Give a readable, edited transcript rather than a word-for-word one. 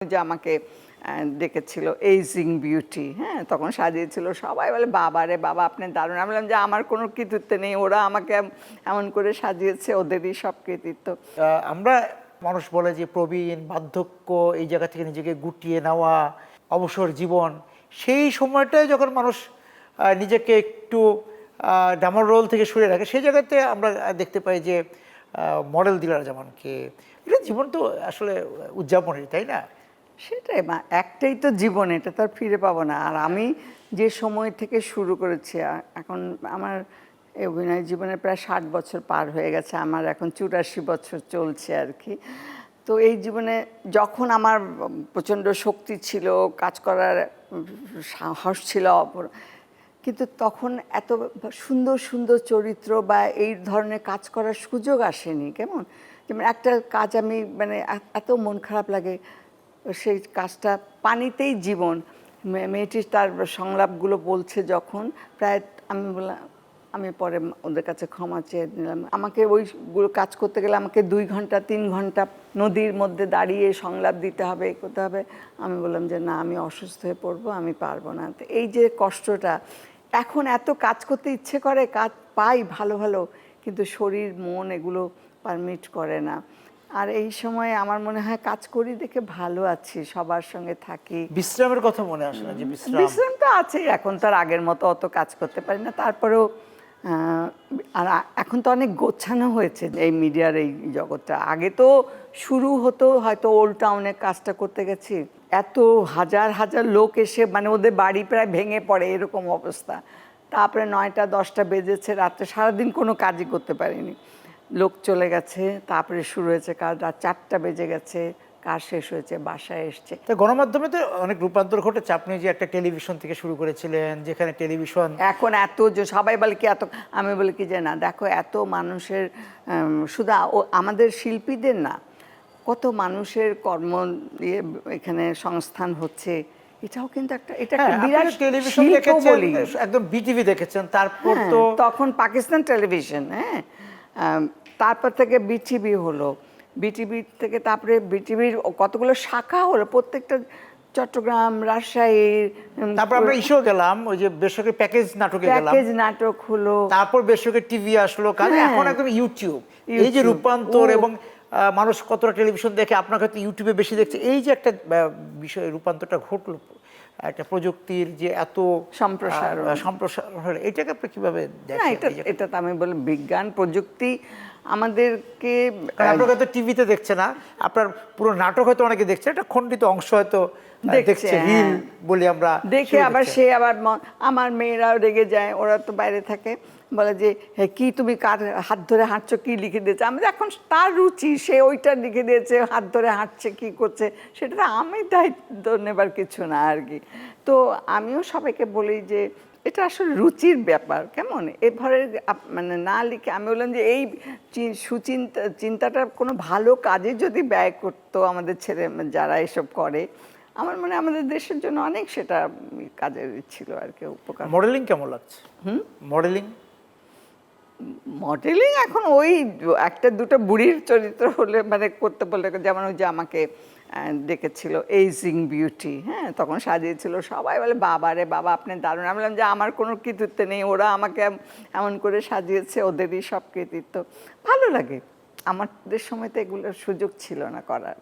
যে আমাকে ডেকেছিল এইজিং বিউটি, হ্যাঁ, তখন সাজিয়েছিল। সবাই বলে বাবা রে বাবা, আপনি দারুণ। আমি বললাম যে আমার কোনো কৃতিত্ব নেই, ওরা আমাকে এমন করে সাজিয়েছে, ওদেরই সব কৃতিত্ব। আমরা মানুষ বলে যে প্রবীণ বার্ধক্য, এই জায়গা থেকে নিজেকে গুটিয়ে নেওয়া, অবসর জীবন, সেই সময়টায় যখন মানুষ নিজেকে একটু ডামার রোল থেকে সরে রাখে, সেই জায়গাতে আমরা দেখতে পাই যে মডেল দিলারা জামানকে, এটা জীবন তো আসলে উদযাপনের, তাই না? সেটাই, একটাই তো জীবন, এটা তো আর ফিরে পাবো না। আর আমি যে সময় থেকে শুরু করেছি, এখন আমার এই অভিনয় জীবনের প্রায় 60 বছর পার হয়ে গেছে, আমার এখন 84 বছর চলছে আর কি। তো এই জীবনে যখন আমার প্রচণ্ড শক্তি ছিল, কাজ করার সাহস ছিল, কিন্তু তখন এত সুন্দর সুন্দর চরিত্র বা এই ধরনের কাজ করার সুযোগ আসেনি। কেমন যেমন একটা কাজ আমি মানে এত মন খারাপ লাগে, সেই কাজটা পানিতেই জীবন, মেয়েটি তার সংলাপগুলো বলছে যখন, প্রায় আমি বললাম, আমি পরে ওদের কাছে ক্ষমা চেয়ে নিলাম। আমাকে ওইগুলো কাজ করতে গেলে আমাকে 2 ঘন্টা 3 ঘন্টা নদীর মধ্যে দাঁড়িয়ে সংলাপ দিতে হবে, করতে হবে। আমি বললাম যে না, আমি অসুস্থ হয়ে পড়বো, আমি পারবো না। তো এই যে কষ্টটা, এখন এত কাজ করতে ইচ্ছে করে, কাজ পাই ভালো ভালো, কিন্তু শরীর মন এগুলো পারমিট করে না। আর এই সময় আমার মনে হয় কাজ করি দেখে ভালো আছি, সবার সঙ্গে থাকি। বিশ্রামের কথা মনে আসে না? যে বিশ্রাম তো আছেই, এখন তো আর আগের মতো অত কাজ করতে পারি না, তারপরেও আর এখন তো অনেক গোছানো হয়েছে এই মিডিয়ার এই জগৎটা। আগে তো শুরু হতো হয়তো ওল্ড টাউনে কাজটা করতে গেছি, এত হাজার হাজার লোক এসে মানে ওদের বাড়ি প্রায় ভেঙে পড়ে এরকম অবস্থা। তারপরে 9টা 10টা বেজেছে রাত্রে, সারাদিন কোনো কাজই করতে পারিনি, লোক চলে গেছে। তারপরে শুরু হয়েছে কাজ, রাত 4টা বেজে গেছে, কাজ শেষ হয়েছে, বাসায় এসছে। তো গণমাধ্যমে তো অনেক রূপান্তর ঘটেছে। আপনি যে একটা টেলিভিশন থেকে শুরু করেছিলেন, যেখানে টেলিভিশন এখন এত যে সবাই বলে কি এত, আমি বলি কি যে না, দেখো এত মানুষের, শুধু আমাদের শিল্পীদের না, কত মানুষের কর্ম দিয়ে এখানে সংস্থান হচ্ছে, এটাও কিন্তু একটা, এটা একটা বিরাট টেলিভিশন দেখেছেন, একদম বিটিভি দেখেছেন, তারপর তো তখন পাকিস্তান টেলিভিশন, হ্যাঁ, তারপর থেকে বিটিভি হলো, বিটিভি থেকে তারপরে বিটিভির কতগুলো শাখা হলো, প্রত্যেকটা চট্টগ্রাম, রাজশাহী, তারপর আমরা ইস্যু গেলাম, ওই যে বেসরকারি প্যাকেজ নাটকে গেলাম, প্যাকেজ নাটক হলো, তারপর বেসরকারি টিভি আসলো, কারণ এখন একদম ইউটিউব, এই যে রূপান্তর, এবং মানুষ কতটা টেলিভিশন দেখে, আপনার হয়তো ইউটিউবে বেশি দেখছে, এই যে একটা বিষয় রূপান্তরটা ঘটলো, একটা প্রযুক্তির যে এত সম্প্রসারণ হলো, এটাকে আপনি কিভাবে দেখেন? এটা তো আমি বলি বিজ্ঞান প্রযুক্তি আমাদেরকে, আপনার হয়তো টিভিতে দেখছে না, আপনার পুরো নাটক হয়তো অনেকে দেখছে, এটা খণ্ডিত অংশ হয়তো দেখছে, রিল বলি আমরা, দেখে আবার সে আবার আমার মেয়েরাও রেগে যায়, ওরা তো বাইরে থাকে, বলে যে হ্যাঁ কি তুমি কার হাত ধরে হাঁটছো, কি লিখে দিয়েছে। আমি এখন তার রুচি, সে ওইটা লিখে দিয়েছে, হাত ধরে হাঁটছে, কি করছে, সেটা তো আমি দায়িত্ব নেবার কিছু না আর কি। তো আমিও সবাইকে বলি যে এটা আসলে রুচির ব্যাপার, কেমন এভাবে মানে না লিখে, আমি বললাম যে এই চিন্তাটা কোনো ভালো কাজে যদি ব্যয় করতো আমাদের ছেলে যারা এসব করে, আমার মনে হয় আমাদের দেশের জন্য অনেক সেটা কাজের ছিল আর কি, উপকার। মডেলিং কেমন লাগছে? মডেলিং মডেলিং এখন ওই একটা দুটো বুড়ির চরিত্র হলে মানে করতে বললে, যেমন ওই যে আমাকে ডেকেছিল এইজিং বিউটি, হ্যাঁ, তখন সাজিয়েছিল। সবাই বলে বাবা রে বাবা, আপনি দারুণ। আমি বললাম যে আমার কোনো কৃতিত্ব নেই, ওরা আমাকে এমন করে সাজিয়েছে, ওদেরই সব কৃতিত্ব। ভালো লাগে, আমাদের সময় তো এগুলোর সুযোগ ছিল না করার।